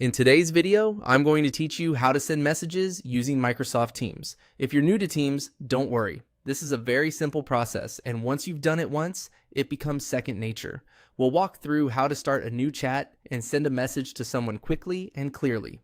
In today's video, I'm going to teach you how to send messages using Microsoft Teams. If you're new to Teams, don't worry. This is a very simple process, and once you've done it once, it becomes second nature. We'll walk through how to start a new chat and send a message to someone quickly and clearly.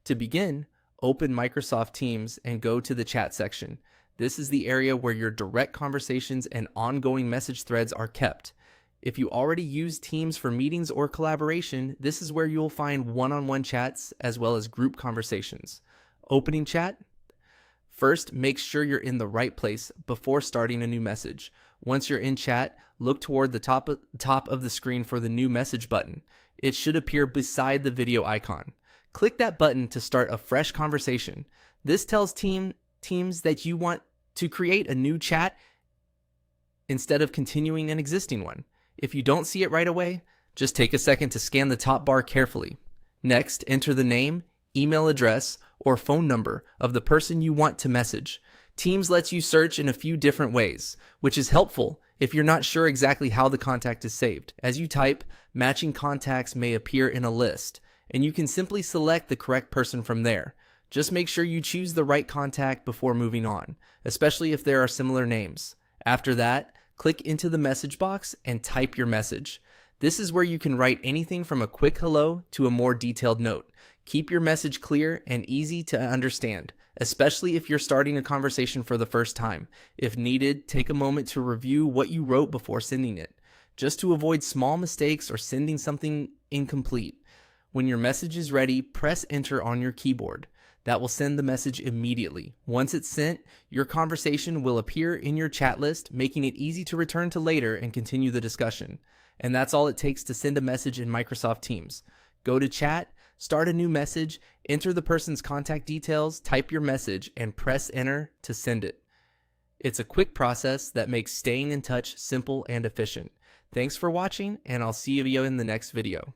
To begin, open Microsoft Teams and go to the chat section. This is the area where your direct conversations and ongoing message threads are kept. If you already use Teams for meetings or collaboration, this is where you'll find one-on-one chats as well as group conversations. Opening chat. First, make sure you're in the right place before starting a new message. Once you're in chat, look toward the top of the screen for the new message button. It should appear beside the video icon. Click that button to start a fresh conversation. This tells Teams that you want to create a new chat instead of continuing an existing one. If you don't see it right away, just take a second to scan the top bar carefully. Next, enter the name, email address, or phone number of the person you want to message. Teams lets you search in a few different ways, which is helpful if you're not sure exactly how the contact is saved. As you type, matching contacts may appear in a list, and you can simply select the correct person from there. Just make sure you choose the right contact before moving on, especially if there are similar names. After that, click into the message box and type your message. This is where you can write anything from a quick hello to a more detailed note. Keep your message clear and easy to understand, especially if you're starting a conversation for the first time. If needed, take a moment to review what you wrote before sending it, just to avoid small mistakes or sending something incomplete. When your message is ready, press enter on your keyboard. That will send the message immediately. Once it's sent, your conversation will appear in your chat list, making it easy to return to later and continue the discussion. And that's all it takes to send a message in Microsoft Teams. Go to chat, start a new message, enter the person's contact details, type your message, and press enter to send it. It's a quick process that makes staying in touch simple and efficient. Thanks for watching, and I'll see you in the next video.